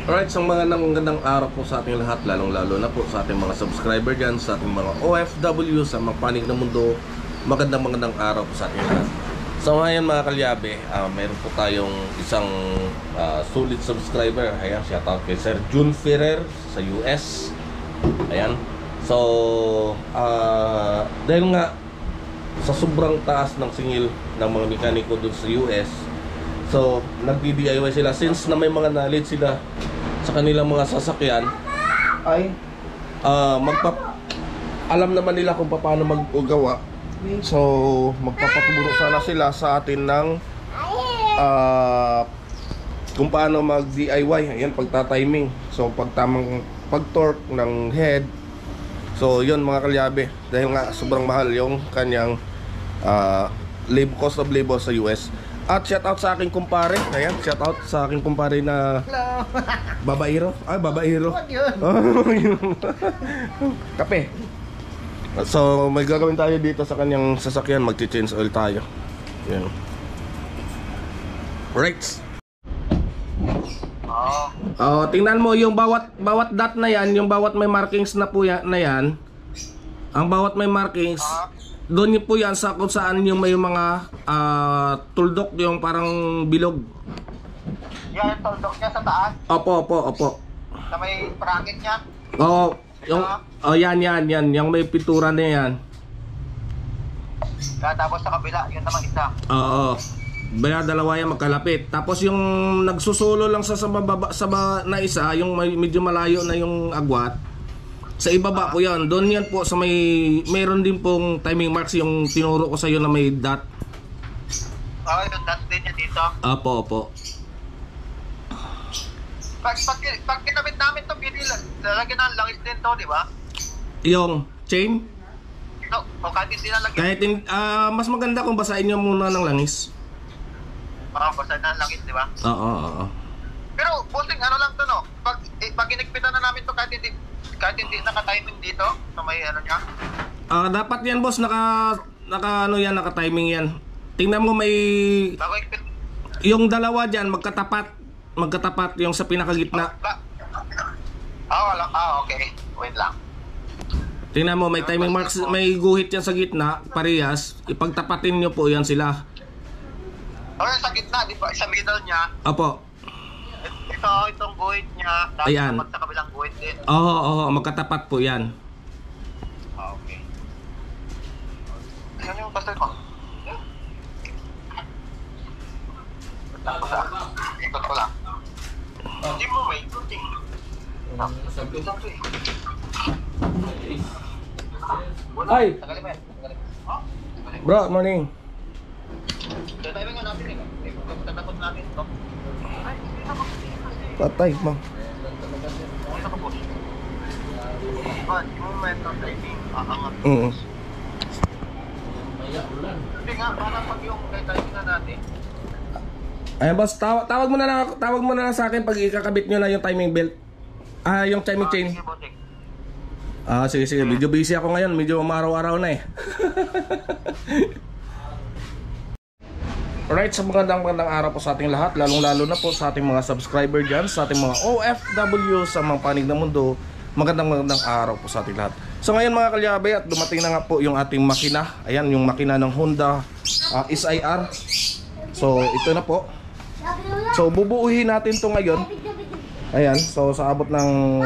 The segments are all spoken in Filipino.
Alright, so magandang araw po sa ating lahat, lalong-lalo na po sa ating mga subscriber dyan, sa ating mga OFW, sa mga panig ng mundo. Magandang araw po sa ating lahat. So ngayon mga kalyabe, mayroon po tayong isang sulit subscriber. Ayan, shoutout kay Sir June Ferrer sa US. Ayan. So, dahil nga sa sobrang taas ng singil ng mga mekaniko dun sa US, so nag-DIY sila. Since na may mga knowledge sila sa kanilang mga sasakyan, ay alam naman nila kung paano mag-ugawa. So magpapaturo sana sila sa atin ng kung paano mag-DIY. Ayan, pagta-timing. So pagtamang pag-torque ng head. So yun mga kalyabe, dahil nga sobrang mahal yung kanyang cost of labor sa US. At shout out sa aking kumpare. Ayan, shout out sa aking kumpare na babaero. Ay, babaero. Kape. So, may gagawin tayo dito sa kanyang sasakyan. Magti-change oil tayo. Ayan. Right. Tingnan mo yung bawat dot na yan, yung bawat may markings na po yan, ang bawat may markings, doon po yan sa kung saan yung may mga tuldok, yung parang bilog. Yan, yung tuldok niya sa taas? Opo. Sa may bracket niya? Oo, yan, yung may pintura na yan. Tapos sa kabila, yun naman isa. Oo. Baya dalawa yan magkalapit. Tapos yung nagsusulo lang sa baba na isa, yung medyo malayo na yung agwat, sa ibaba po yan. Doon yan po sa mayroon din pong timing marks yung tinuro ko sa iyo na may dot. Yung dot din niya dito? Opo. Pag kinabit namin ito, lalagyan ng langis din to, di ba? Yung chain? No, o kahit hindi nalagyan. Kahit mas maganda kung basahin nyo muna ng langis. Basa na langis, di ba? Oo. Pero, buting ano lang to, no? Pag inigpitan na namin to, kahit hindi naka-timing dito, so may ano niya? Dapat yan, boss, naka-timing yan. Tingnan mo may yung dalawa dyan, magkatapat yung sa pinakagitna. Okay. Wait lang. Tingnan mo, may timing marks, may guhit yan sa gitna, parehas. Ipagtapatin nyo po yan sila. Okay, sa gitna, di ba? Sa middle niya. Opo. Itong guhit niya, ayan. dapat sa kabilang guhit din. Oo, magkatapat po yan. Okay. Ano yung pastel ko? Tapos ikot ko lang. Hindi mo may ikuting. Ay! Tagalin mo yan. Bro, morning. Timing nga natin eh. Tatapos natin ito. Patay, ma'am. Yung moment ng timing, aangat. Hindi nga, parang pag yung timing na natin. Ayan, boss, tawag mo na lang sa akin pag ikakabit nyo na yung timing belt. Yung timing chain. Sige. Medyo busy ako ngayon. Medyo umaraw-araw na eh. Alright, so magandang araw po sa ating lahat, lalong-lalo na po sa ating mga subscriber dyan, sa ating mga OFW sa mga panig ng mundo. Magandang araw po sa ating lahat. So ngayon mga kalyabe, at dumating na nga po yung ating makina. Ayan, yung makina ng Honda SIR. So ito na po. So bubuuhin natin to ngayon. Ayan, so sa abot ng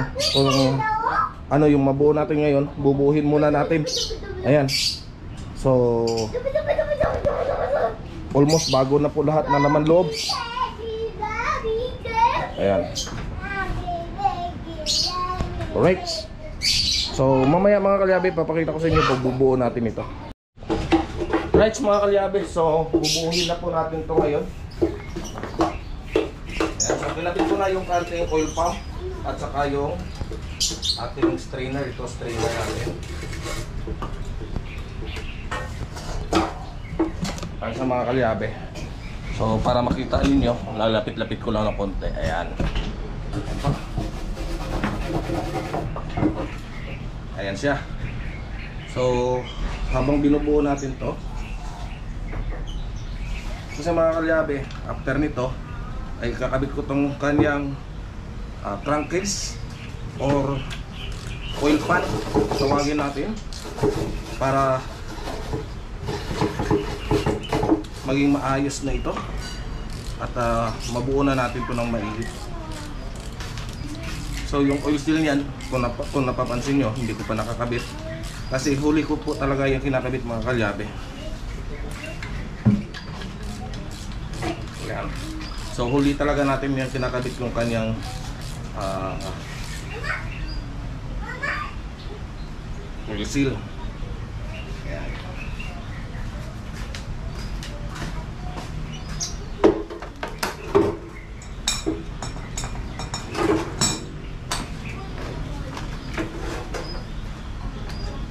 yung mabuo natin ngayon, bubuuhin muna natin. Ayan. So almost bago na po lahat na naman loob. Ayan. Alright. So mamaya mga kalyabe, papakita ko sa inyo pag bubuo natin ito. Right mga kalyabe, so bubuuhin na po natin ito ngayon. Ayan, so pinapit ko na yung ating oil pump at saka yung ating strainer. Ito strainer natin. Para sa mga kalyabe. So para makita ninyo, lalapit-lapit ko lang ng konti. Ayan. Ayan siya. So habang binubuo natin to, kasi mga kalyabe, after nito ay kakabit ko tong kanyang crankcase or oil pan, tawagin natin, para maging maayos na ito at mabuo na natin ito ng maigi. So yung oil seal niyan, kung napapansin nyo, hindi ko pa nakakabit kasi huli ko po talaga yung kinakabit mga kalyabe. Yan. So huli talaga natin yung kinakabit yung kanyang oil seal. Yan.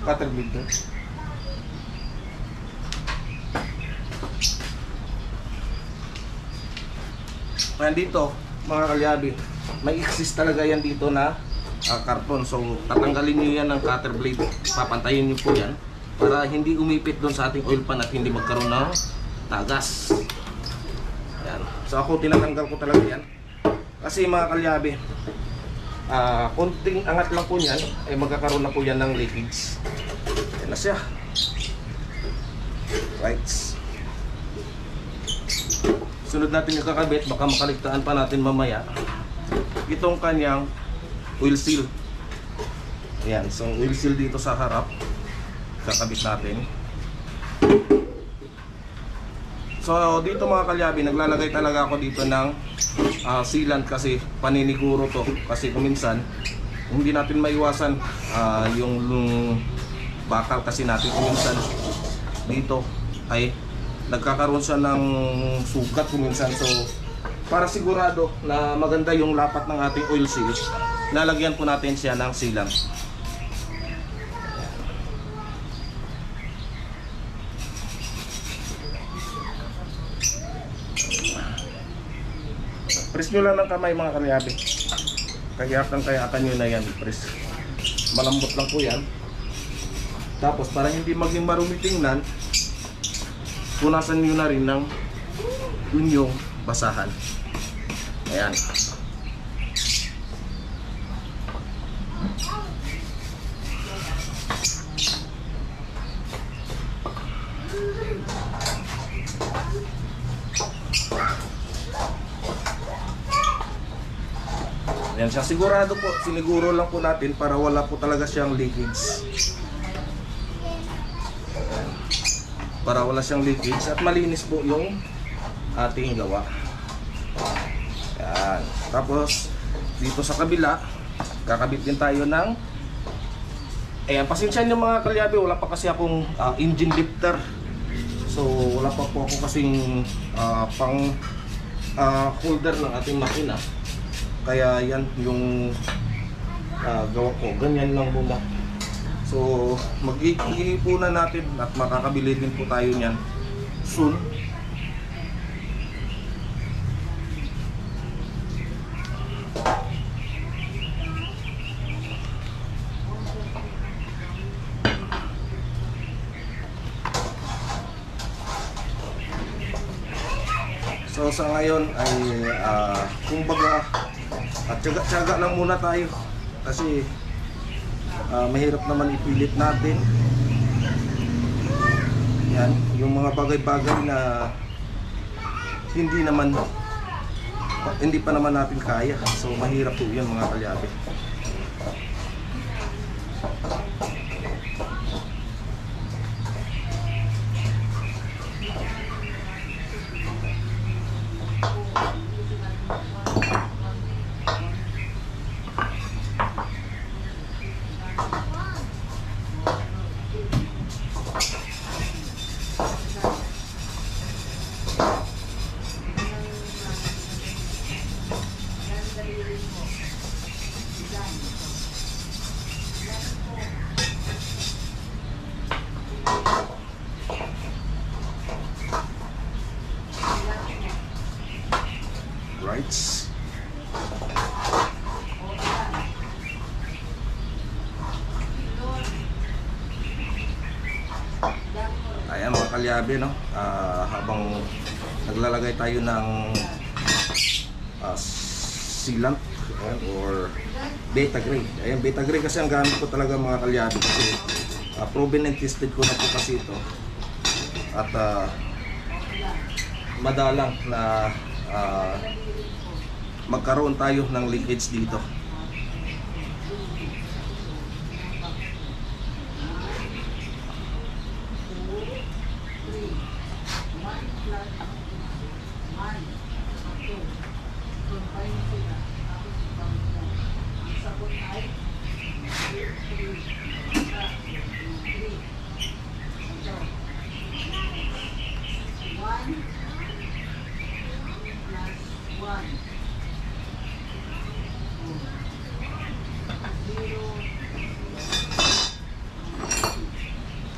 Cutter blade to. Dito mga kalyabi, may exist talaga yan dito na karton. So tatanggalin nyo yan ng cutter blade, papantayin nyo po yan para hindi umipit doon sa ating oil pan at hindi magkaroon ng tagas. Yan. So ako tinatanggal ko talaga yan kasi mga kalyabi, konting angat lang po niyan ay magkakaroon na po yan ng leakage. Yan na siya. Right. Sunod natin yung kakabit, baka makaligtaan pa natin mamaya itong kanyang oil seal. Ayan, so oil seal dito sa harap, kakabit natin. So dito mga kalyabi, naglalagay talaga ako dito ng sealant kasi paniniguro to, kasi kuminsan hindi natin maiwasan yung bakal kasi natin kuminsan dito ay nagkakaroon siya ng sugat kuminsan. So para sigurado na maganda yung lapat ng ating oil seal, lalagyan po natin siya ng sealant. Press nyo lang ng kamay mga kalyabi, kayakan nyo na yan, press. Malambot lang po yan. Tapos para hindi maging marumi tingnan, punasan nyo na rin ng inyong basahan. Ayan. Ayan siya, sigurado po, siniguro lang po natin para wala po talaga siyang leakage. Ayan. Para wala siyang leakage at malinis po yung ating gawa. Ayan. Tapos dito sa kabila, kakabit din tayo ng, ayan, pasensya nyo mga kalyabe, wala pa kasi akong engine lifter. So wala pa po ako kasing pang holder ng ating makina. Kaya yan yung gawa ko, ganyan lang muna. So mag-iipunan natin at makakabili din po tayo niyan soon. So sa ngayon ay kumbaga at tiyaga lang muna tayo kasi mahirap naman ipilit natin yan yung mga bagay-bagay na hindi pa naman natin kaya. So mahirap po yun mga kalyabe. Rights. Ayan mga kalyabe, no? Habang naglalagay tayo ng sealant, ayan, or beta gray. Ayan, beta gray kasi ang gamit ko talaga mga kalyabe kasi proven and tested ko na po kasi ito. At madalang na magkaroon tayo ng leakage dito.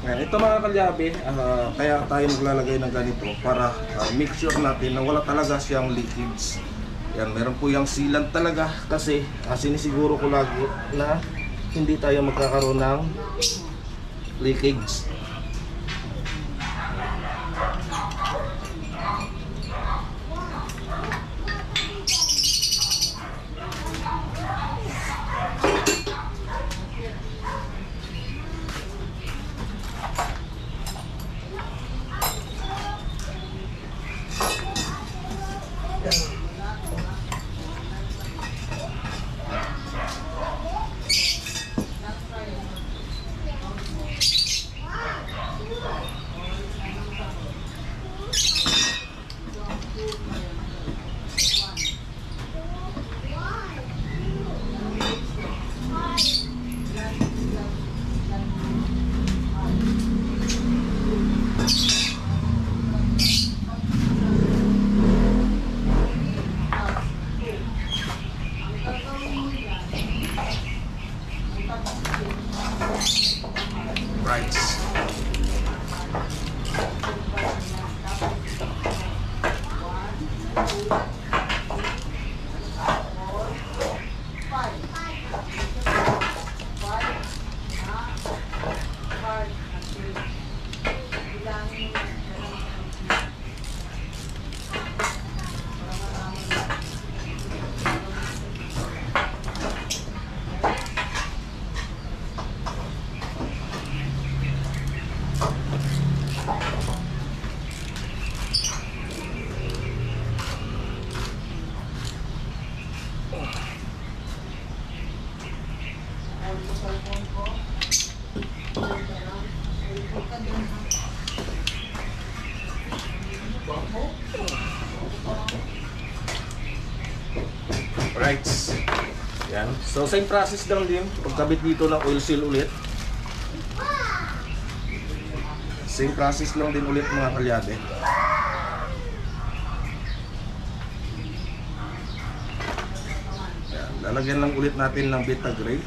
Ayan, ito mga kalyabe, kaya tayo maglalagay ng ganito para make sure natin na wala talaga siyang leakage. Yan, meron po yung sealant talaga kasi sinisiguro ko lagi na hindi tayo magkakaroon ng leakage. Right. Right. Yan. So same process lang din pagkabit dito ng oil seal ulit. Same process lang din ulit mga kalyabe. Yan. Lalagyan lang ulit natin ng beta gray.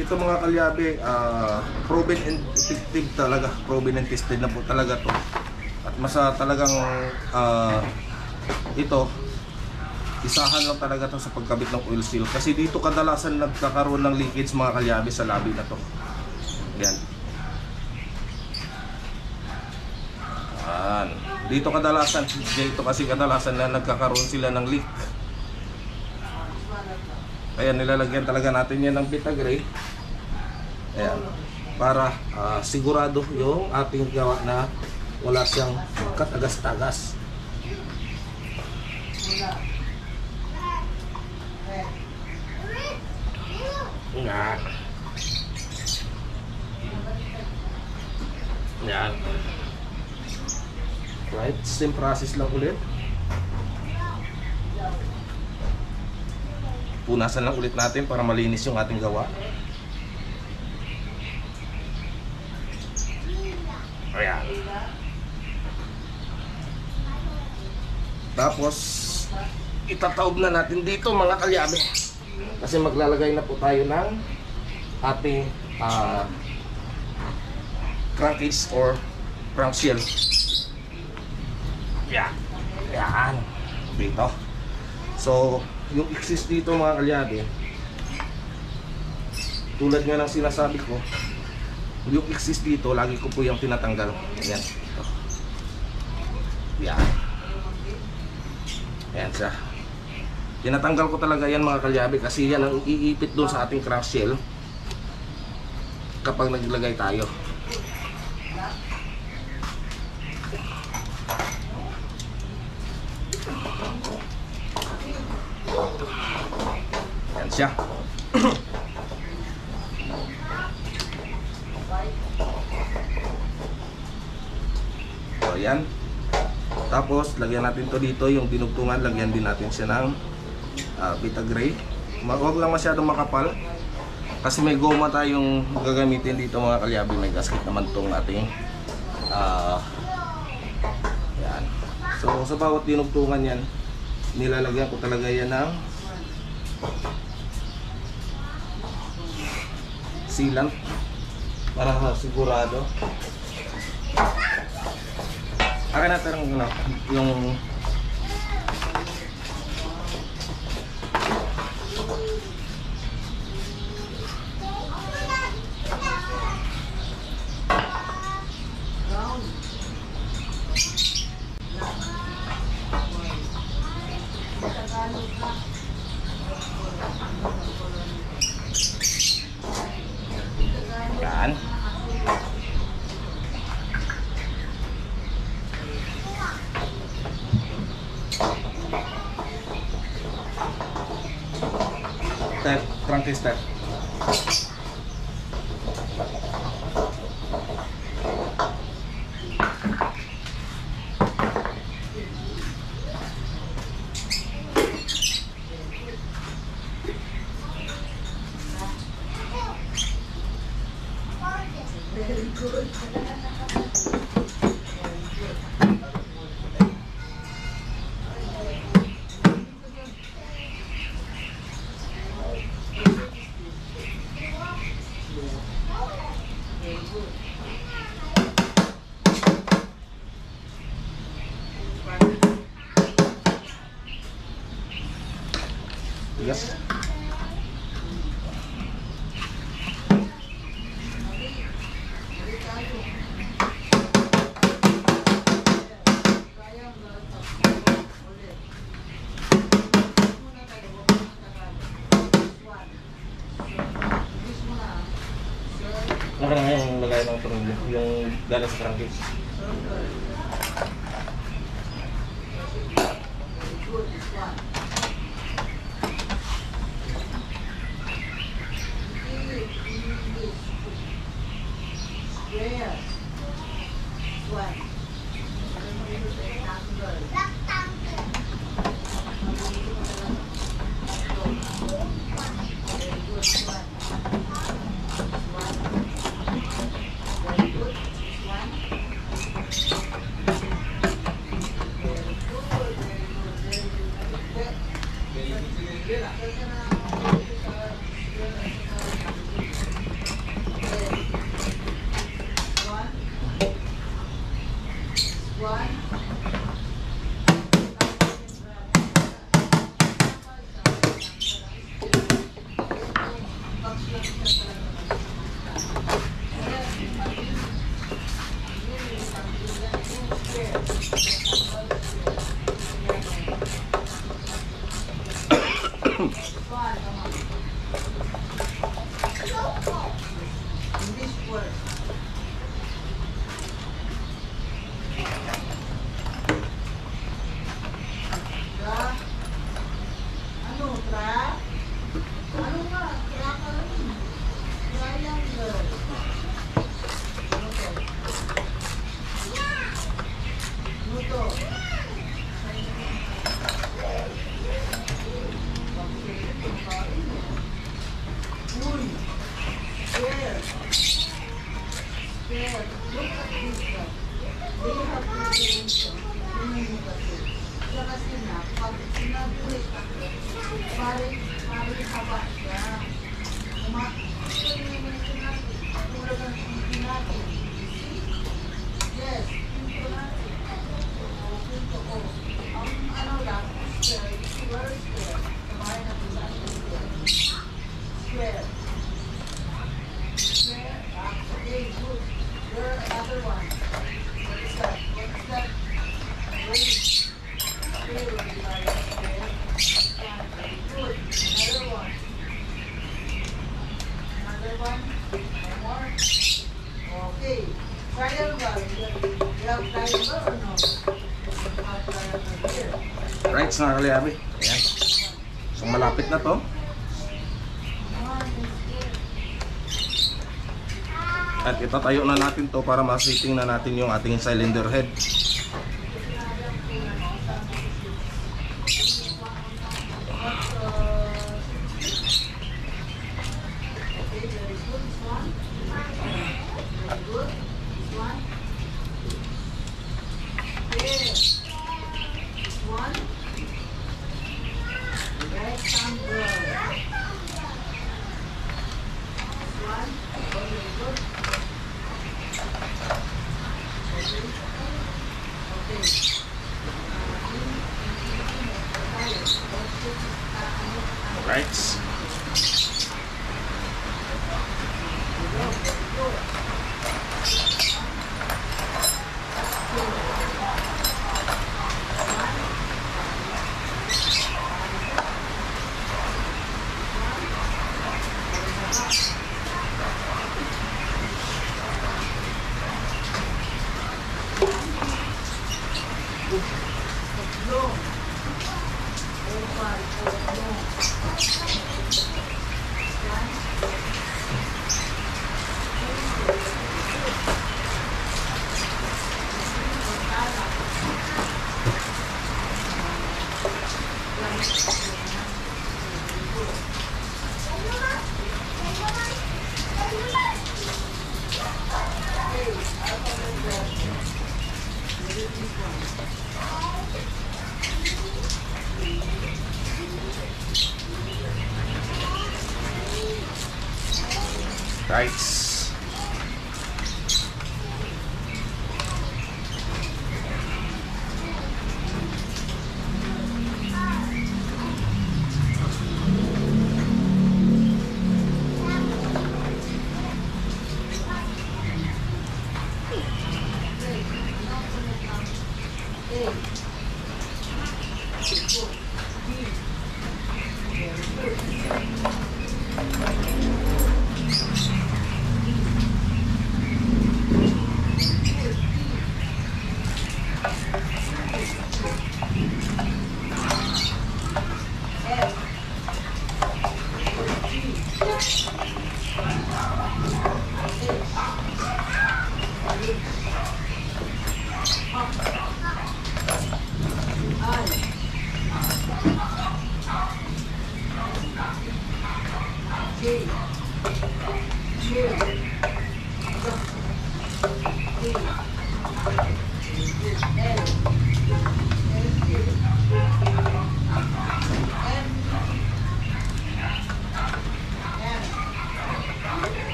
Ito mga kalyabe, proven and effective talaga. Proven and tested na po talaga to. At talagang ito isahan lang talaga to sa pagkabit ng oil seal kasi dito kadalasan nagkakaroon ng leakage mga kalyabe sa labi na to. Yan. Dito kadalasan kasi kadalasan na nagkakaroon sila ng leak. Kaya nilalagyan talaga natin yan ng beta gray. Ayan. Para sigurado yung ating gawa na wala siyang katagas-tagas. Yan. Yan. Right, same process lang ulit. Punasan lang ulit natin para malinis yung ating gawa. Ayan. Tapos itataob na natin dito mga kalyabe. Kasi maglalagay na po tayo ng ating crankcase or crankshell. Yan. Yan. Dito. So, yung exist dito mga kalyabe, tulad nga ng sinasabi ko, yung exist dito, lagi ko po yung tinatanggal. Yan. Ito. Yan. Yan siya. Tinatanggal ko talaga yan mga kalyabe kasi yan ang iipit doon sa ating crank shell kapag naglagay tayo. Yan siya. So yan. Tapos lagyan natin to dito yung dinugtungan, lagyan din natin siya ng Vita Gray. Huwag lang masyadong makapal kasi may goma tayong gagamitin dito mga kalyabe. May gasket naman tong ating yan. So sa bawat dinugtungan yan, nilalagyan ko talaga yan ng sealant para sigurado. Akin natin yung yan. Step, cranky step. Yes. Naka na yung lagay ng tornilyo, yung galing sa crankcase. mga kalyabe. Ayan. So malapit na to. At itatayo na natin to para ma-setting na natin yung ating cylinder head. Right. Right.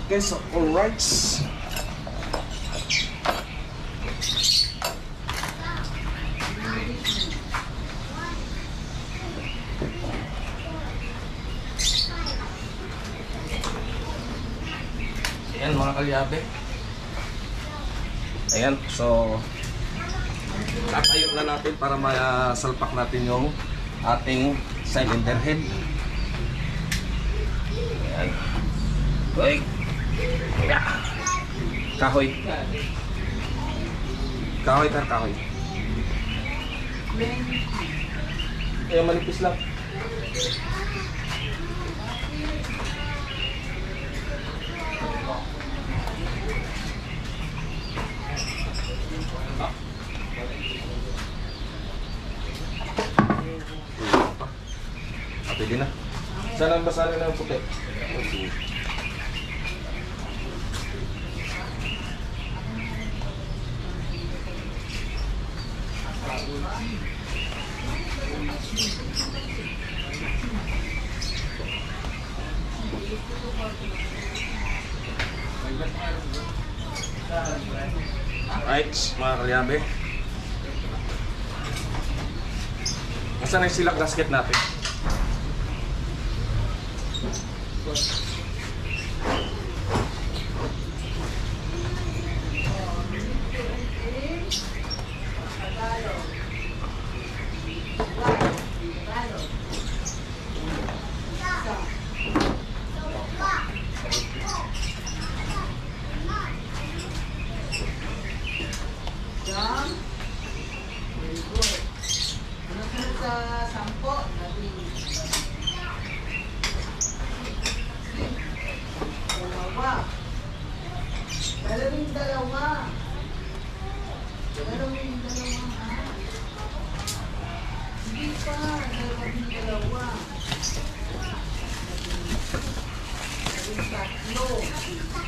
Okay, so alright. Ayan mga kalyabe. Ayan, so tatayo na natin para masalpak natin yung ating cylinder head. Ayan. Uy! Kahoy. Kahoy ka, kahoy. Ayan, malipis lang. Pwede na. Saan ang basahin ng puti? Right, mga kalyabe. Nasaan na yung silak gasket natin?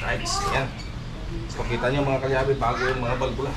Right, yan. So, kita nyo mga kalyabe, bago yung mga balbula.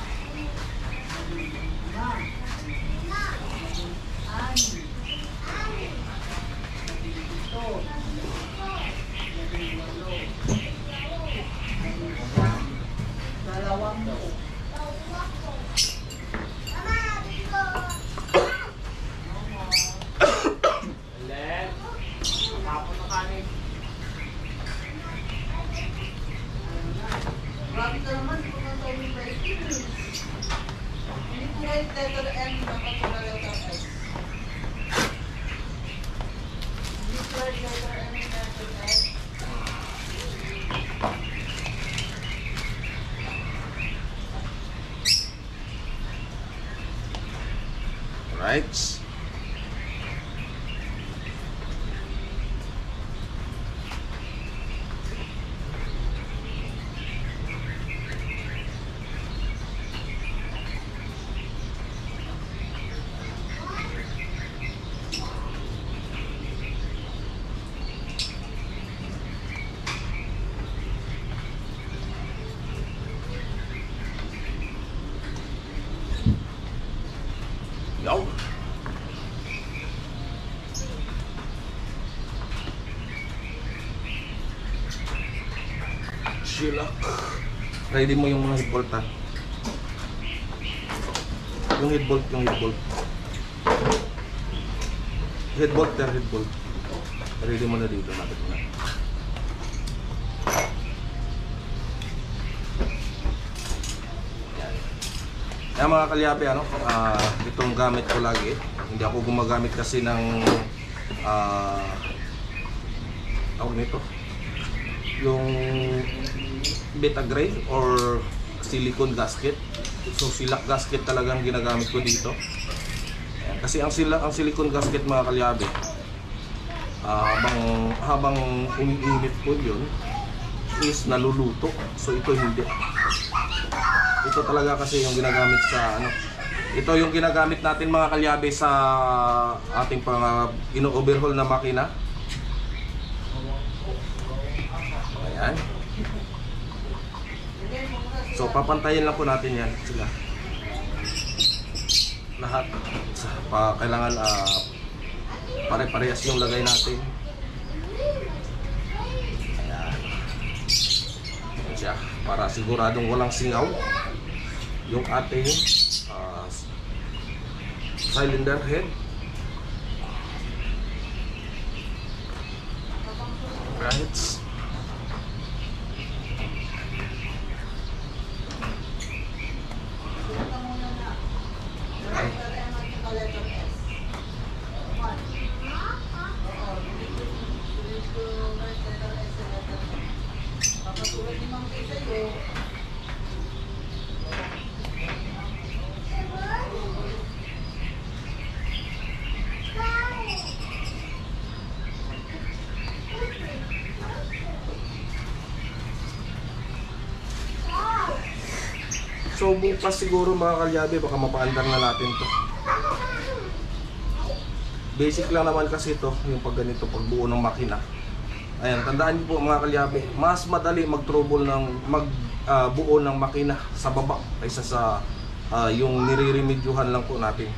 Right. Yo. Sheila. Ready mo yung mga head bolt ha. Yung head bolt, yung head bolt. Head bolt, head bolt. Ready mo na dito, napit mo na. Yan mga kalyabe, ano, itong gamit ko lagi. Hindi ako gumagamit kasi ng tawag nito, yung beta gray or silicone gasket. So silak gasket talagang ginagamit ko dito. Ayan, kasi ang silicone gasket mga kalyabe, habang umiinit po yun is naluluto. So ito hindi. Ito talaga kasi yung ginagamit sa ano. Ito yung ginagamit natin mga kalyabe sa ating pang ino-overhaul na makina. Ayan. So papantayin lang po natin yan sila. Lahat kailangan pare-parehas yung lagay natin. Ayan. Ayan siya. Para siguradong walang singaw yung ating cylinder head. Right. So bukas siguro mga kalyabe, baka mapaandar na natin to. Basic lang naman kasi ito, yung pag ganito, pagbuo ng makina. Ayan, tandaan niyo po mga kalyabe, mas madali mag-trouble ng buo ng makina sa baba kaysa sa yung nire-remedyohan lang po natin.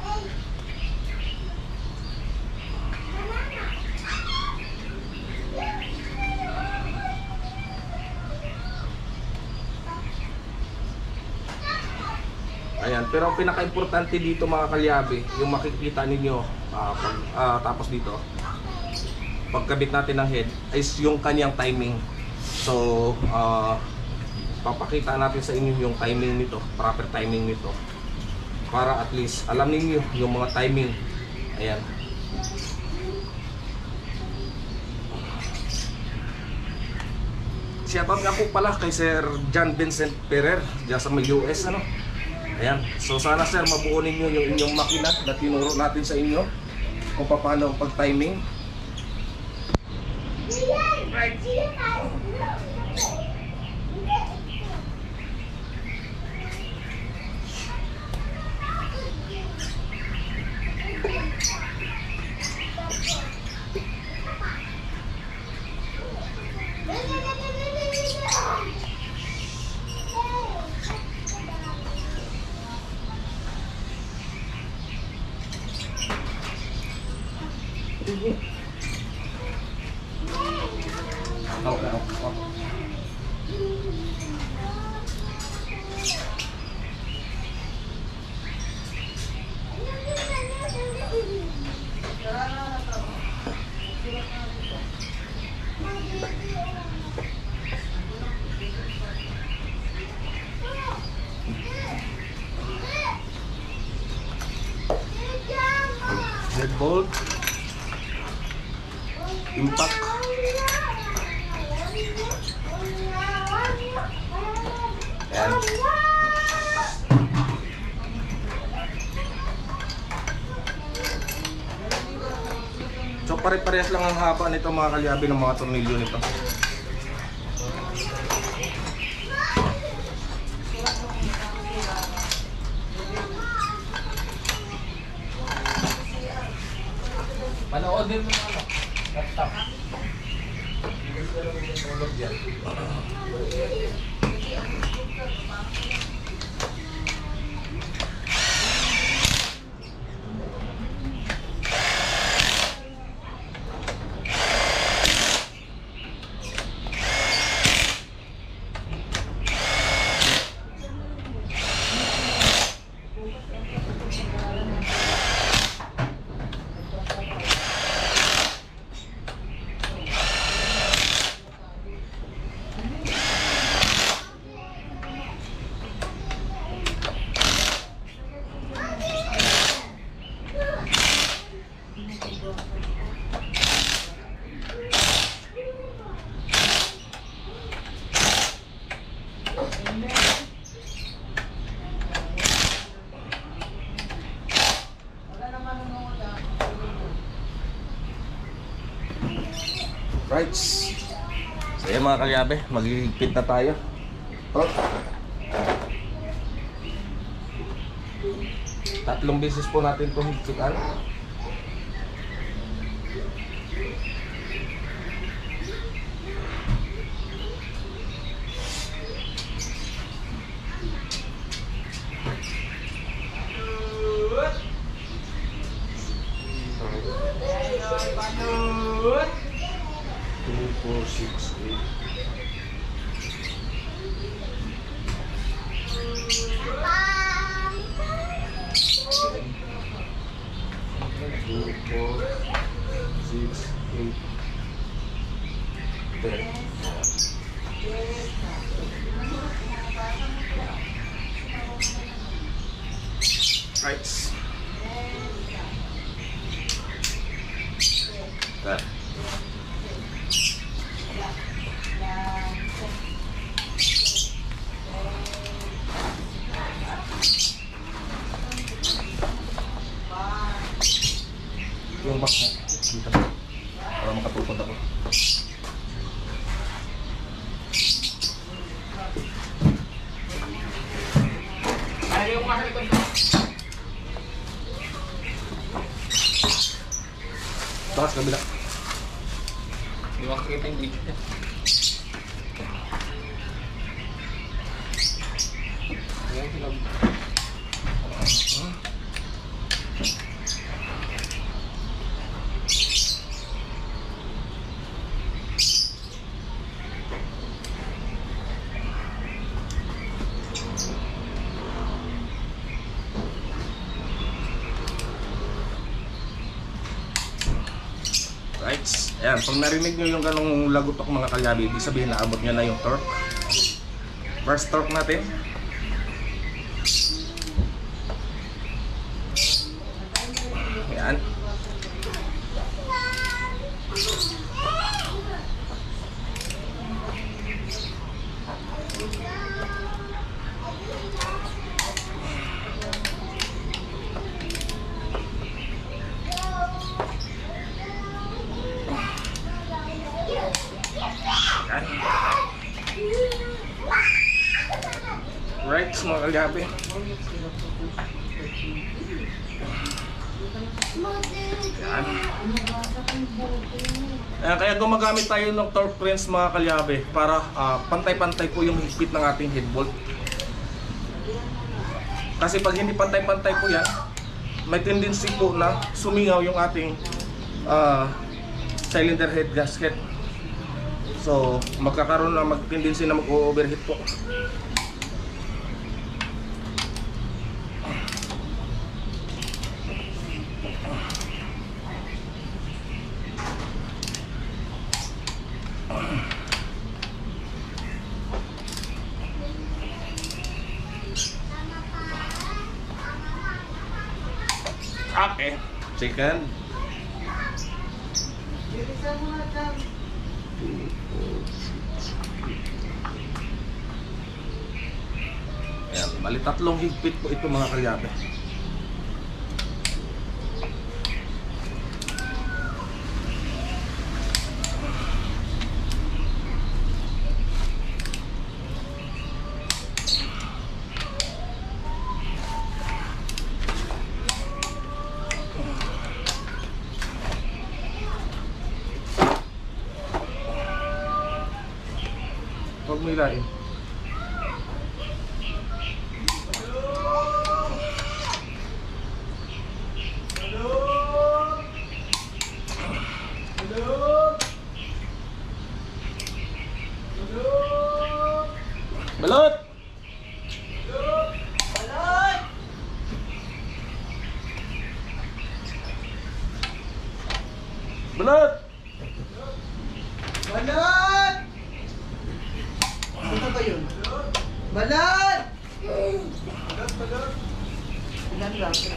Ayan, pero ang pinaka-importante dito mga kalyabe, yung makikita ninyo tapos dito, pagkabit natin ng head, is yung kanyang timing. So, papakita natin sa inyo yung timing nito, proper timing nito. Para at least alam niyo yung mga timing. Ayan. Shoutout nga po pala kay Sir John Vincent Ferrer dyan sa US, ano. Ayan. So sana sir, mabuo ninyo yung inyong makina na tinuro natin sa inyo kung paano ang pag-timing. Right. Dead bolt, impact, ayan. So pare-parehas lang ang haba nito mga kalyabe ng mga tornilyo nito. Panoodin mo na laptop. Right. So yan mga kalyabe, magigipit na tayo. Oh. 3 beses po natin itong higpitan. Two, 4, 6, 8. Two, 4, 6, 8, 10. Right. That. Yung box na dito para makatupad ako. Ayaw mo kasi likod. Taas kabila. Di ba kakita yung dito? Ayan sila. Ayan, pag narinig nyo yung ganong lagutok mga kalyabi, ibig sabihin naabot nyo na yung torque. First torque natin. Ayan. Right, mga kalyabi. Kaya gumagamit tayo ng torque wrench mga kalyabe para pantay-pantay po yung higpit ng ating head bolt. Kasi pag hindi pantay-pantay po yan, may tendency po na sumingaw yung ating cylinder head gasket. So magkakaroon na mag-tendency na mag-overheat po. Okay, second. Ayan, bali tatlong higpit po ito mga kalyabe. Huwag mo ilain. Balot! Balot! Balot! Ano ba yun? Balot! Balot! Ilan rapper?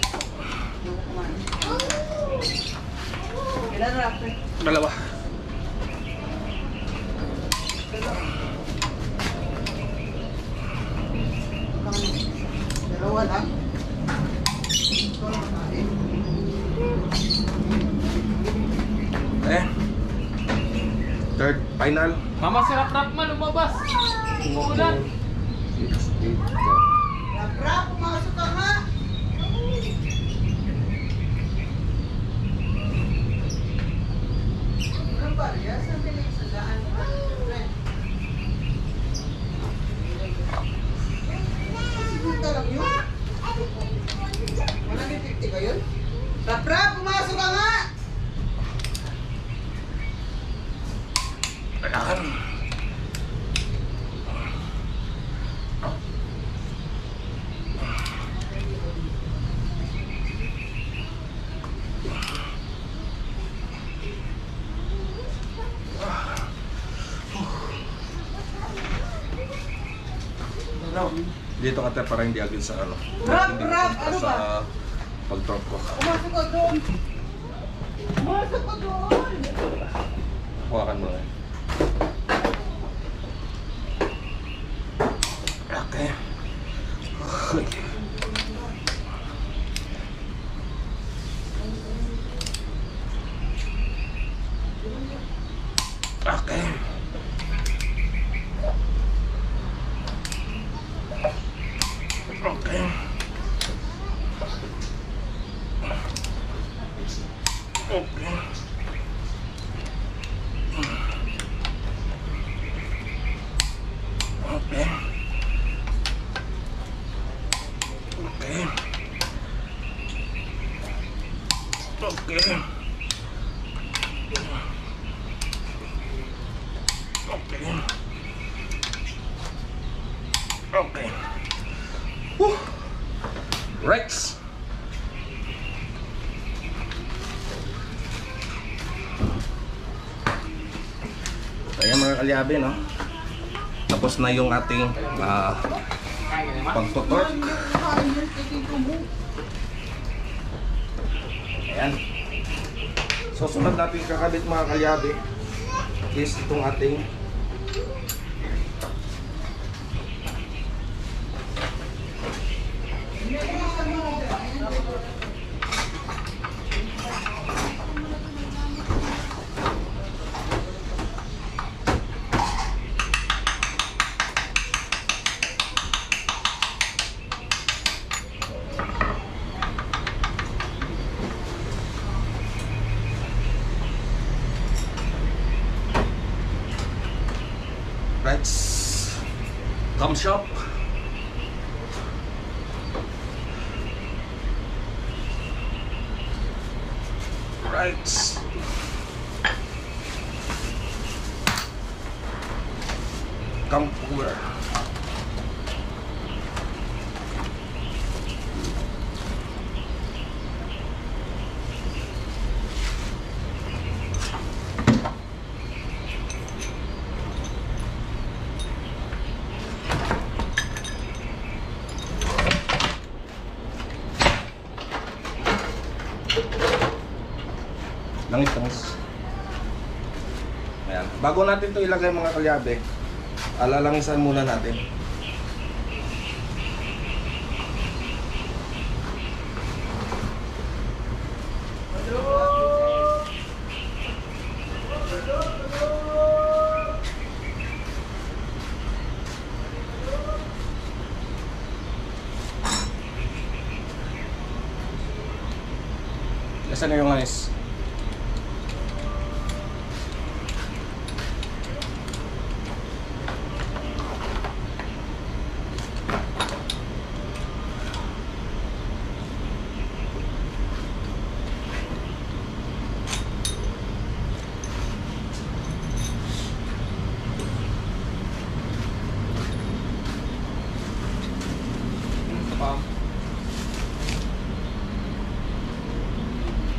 Ilan rapper? Dalawa. Dalawa lang? Ito lang kain. Third, final. Mama, si Rap man lumabas. Umuulan. Rap, pumasok ka nga! Walang barya? Saan pinagsalaan mo? Sigurta lang yun? 150 ba yun? Rap, pumasok ka nga! Ayan. Dito ka tayo para hindi agad sa ano. Rap, Hindi rap, punta ano sa ba? pag-torque ko. Pumasok ka doon! Pumasok ka doon! Hawakan mo na. Okay. Okay. Okay. Okay. Okay. Okay. Okay. Okay. Okay. Whew. Rex. Ayan mga kalyabe, no? Tapos na yung ating pagtotork. Ayan. So sunod natin kakabit mga kalyabe is itong ating Gum shop. Right. Gum cooler. Langis. Ayan. Bago natin to ilagay mga kalyabe, alalangisan muna natin. Nasaan na yung langis?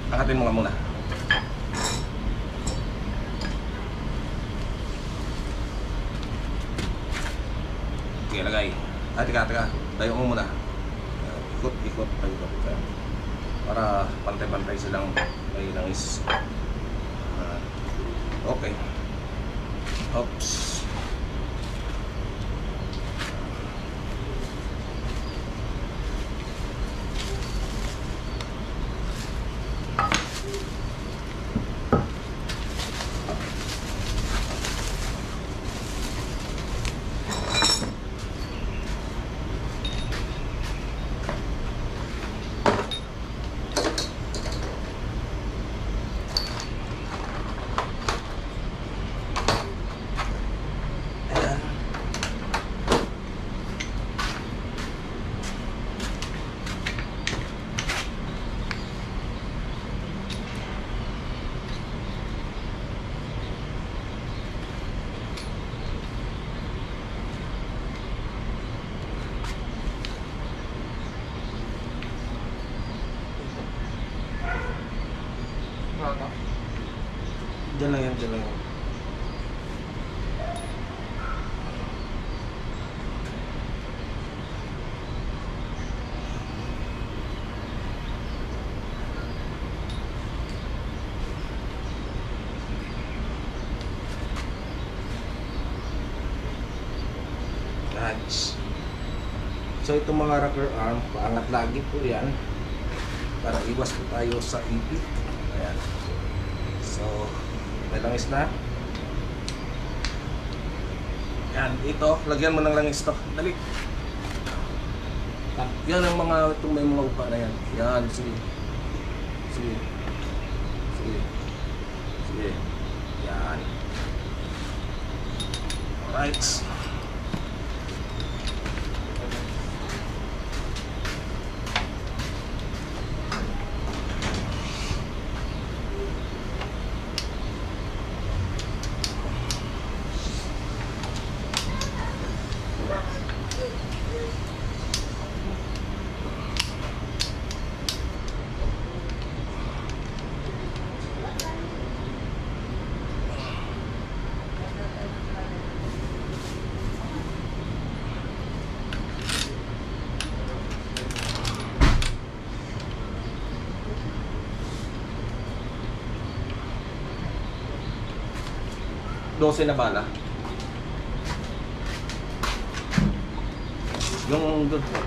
Angkatin mo nga muna. Okay, lagay. Teka. Tayo mo muna. Ikot. Para pantay-pantay silang may langis. Okay. Oops. Diyan lang yan. Nice. So itong mga rocker arm, paangat lagi po yan para iwas po tayo sa ipit. Ayan. So may langis na. Yan, ito, lagyan mo ng langis to. Dali. Yan ang mga, itong may mga upa na yan. Yan, sige. Yan. Alright. 12 na bala. Yung doon po.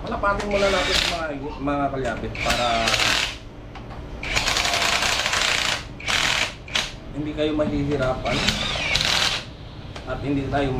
Palapatin muna natin mga kalyapit para hindi kayo mahihirapan at hindi tayo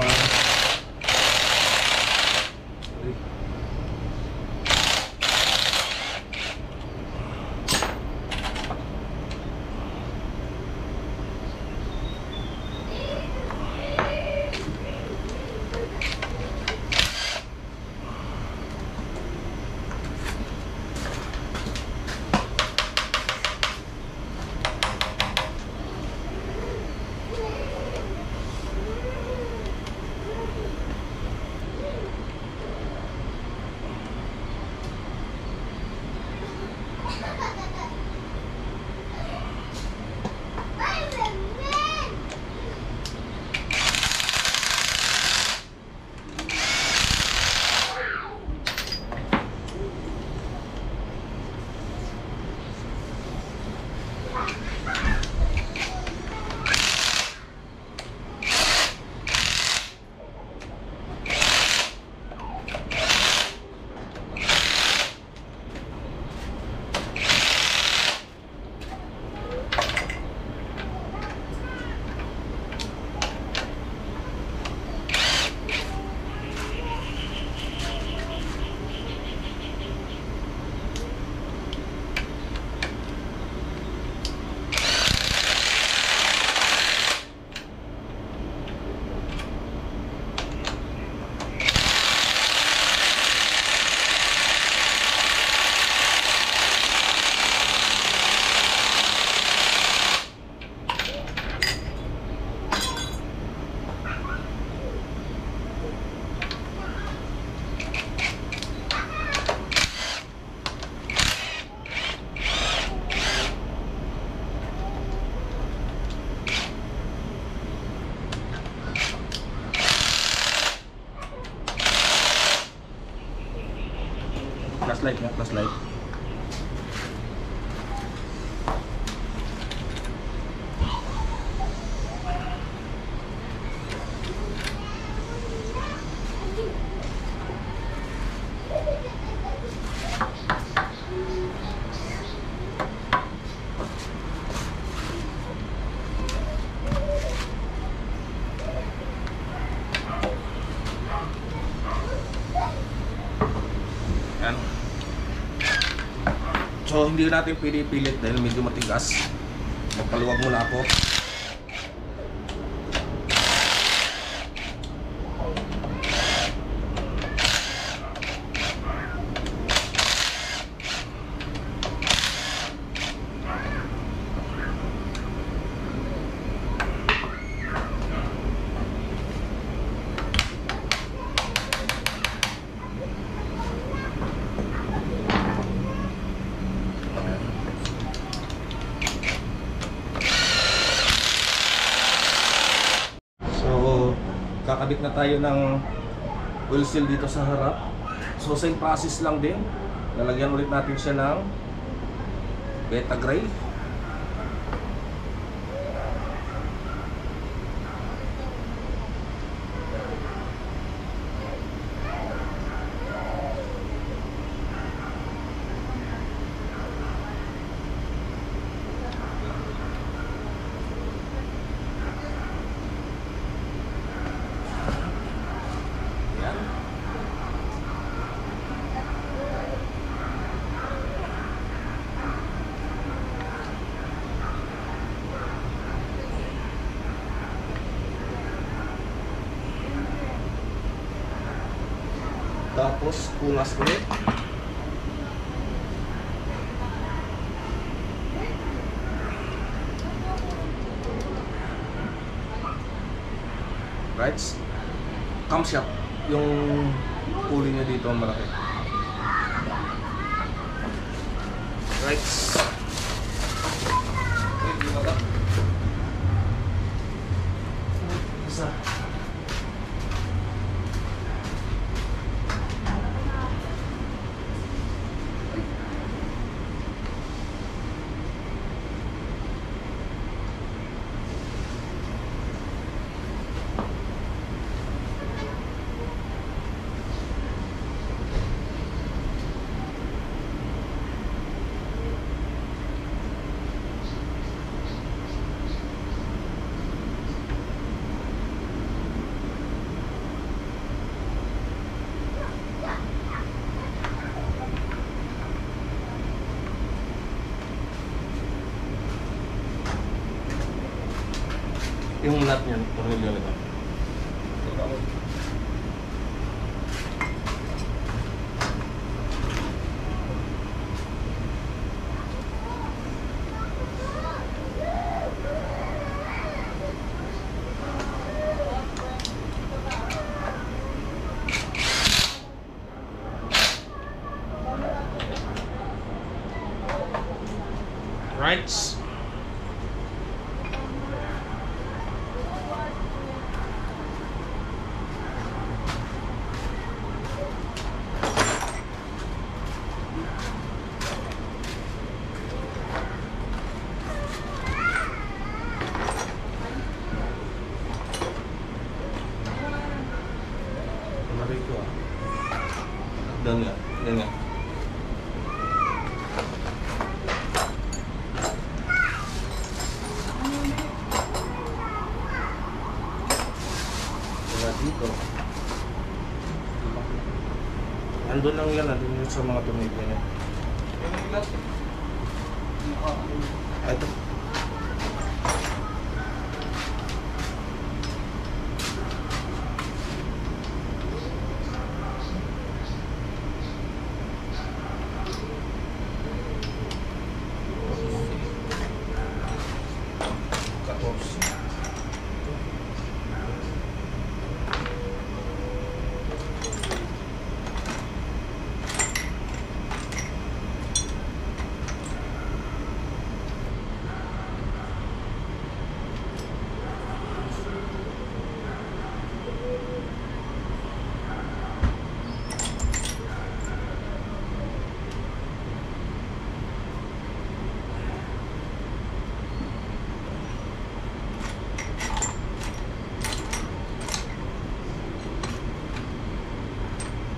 flashlight nga, flashlight. Yan. So hindi natin pinipilit dahil medyo matigas. Magpaluwag muna ako. Kakabit na tayo ng oil seal dito sa harap. So same process lang din. Lalagyan ulit natin siya ng beta gray. Tapos punas ulit. Right? Camshaft. Yung pulley niya dito ang malaki. Right? Isa. Yung nut niyan, tornilyo nito. Right. Ito ah. Dan nga, dan nga. Wala dito. Andun lang yan, andun sa mga tumigil niya. Ito.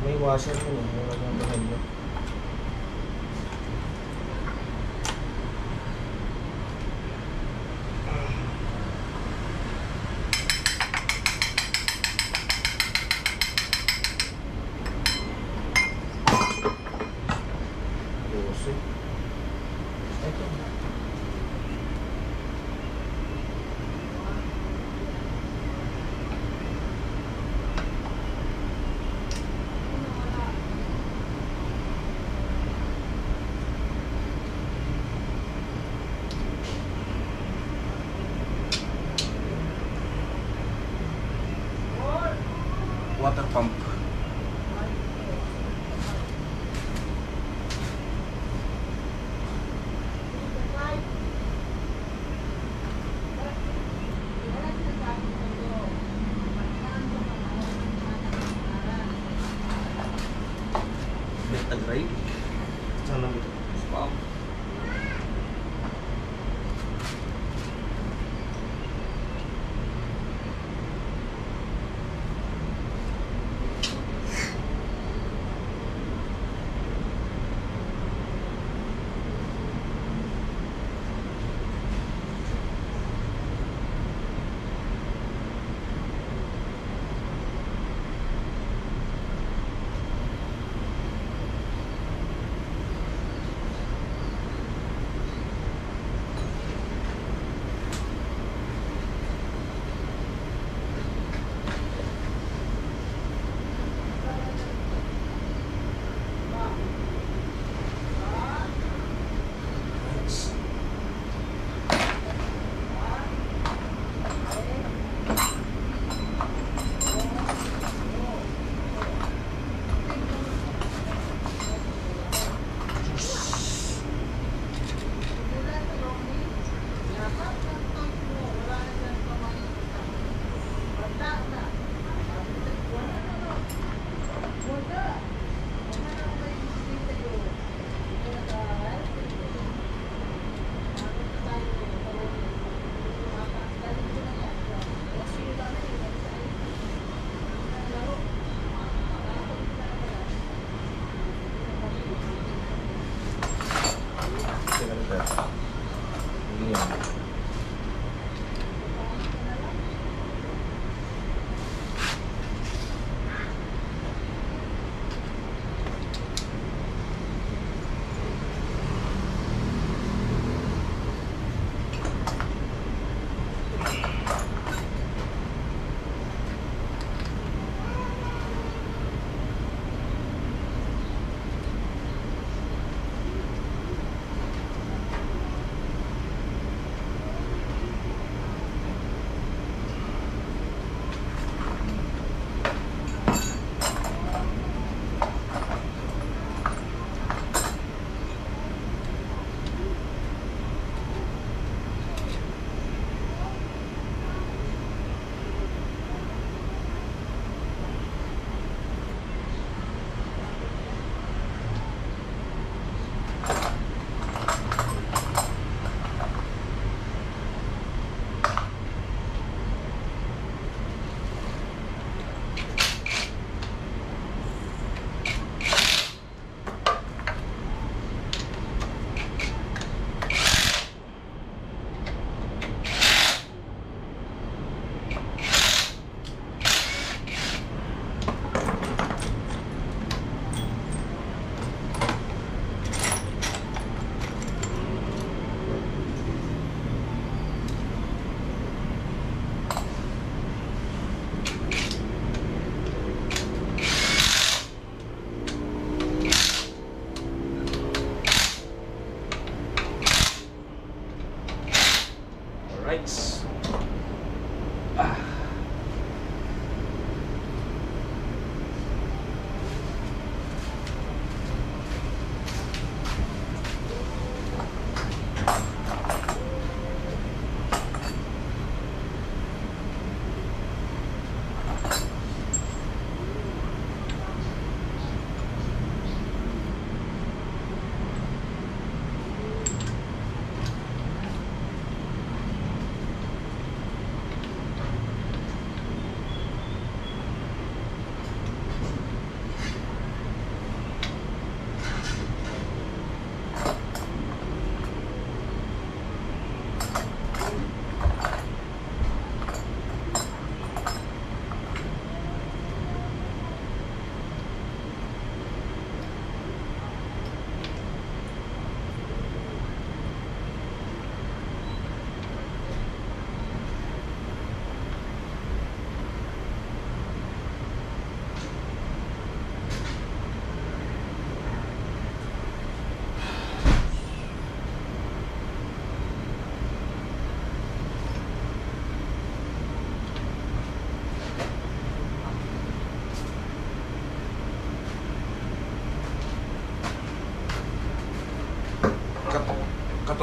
May washer yun eh, wala nang bahal. Water pump. Beta drive. Sana ito. Wow.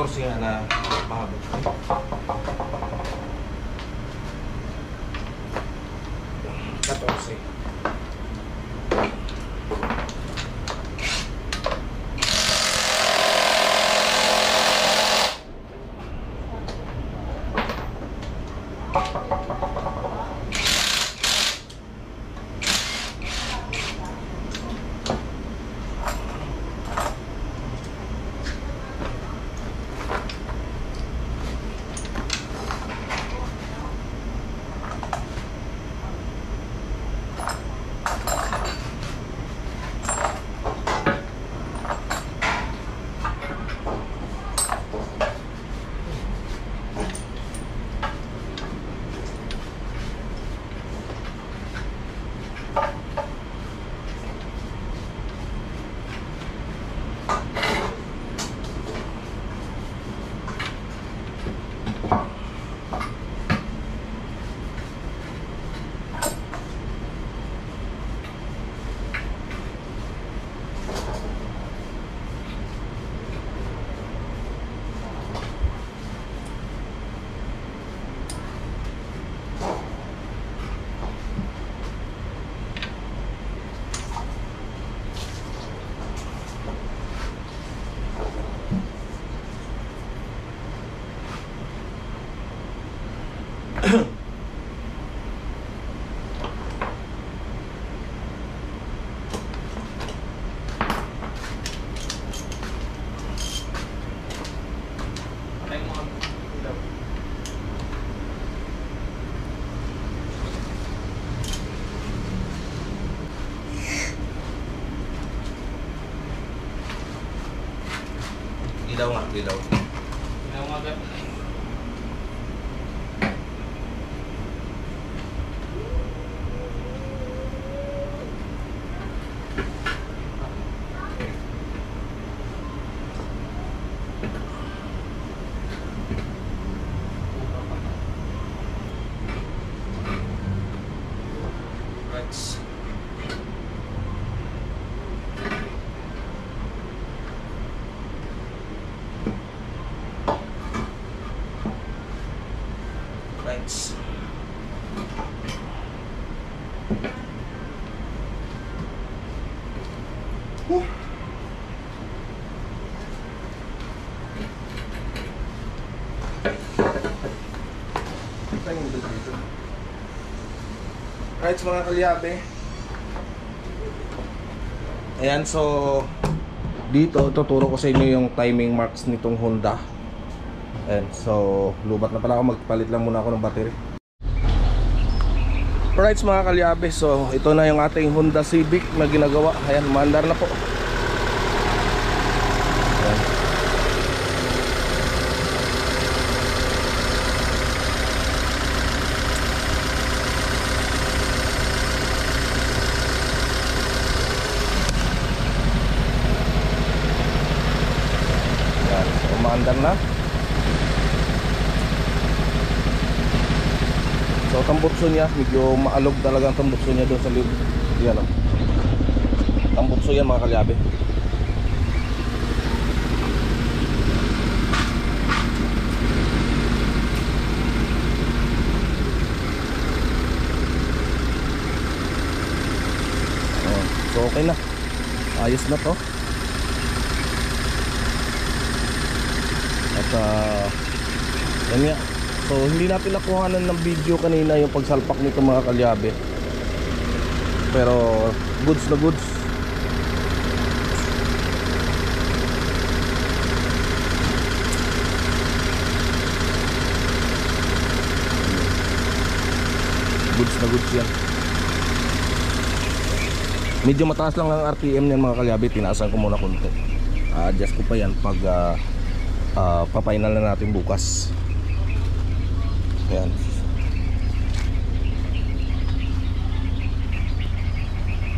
14 nga na pahabot. Dilaw nga, dilaw. Ilaw nga agad. Right. Right. Right, mga kalyabe. Ayan, so dito tuturo ko sa inyo yung timing marks nitong Honda. Ayan, so lubat na pala ako, magpalit lang muna ako ng battery. Alright mga kalyabe, so ito na yung ating Honda Civic na ginagawa. Ayan, maandar na po. Ayan. Ayan, so maandar na. So tambutso niya, medyo maalog talaga ang tambutso niya doon sa loob. Yan o. Tambutso yan mga kalyabe. So okay na. Ayos na to. At yan nga. So hindi natin nakuhanan ng video kanina yung pagsalpak nito mga kalyabe. Pero goods na goods. Goods na goods yan. Medyo mataas lang ang RPM niyan mga kalyabe. Tinaasan ko muna konti. Adjust ko pa yan pag papainal na natin bukas. Ayan.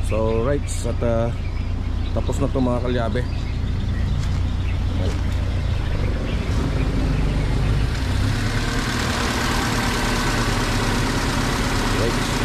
So right, at tapos na to mga kalyabe. Ayan. Right.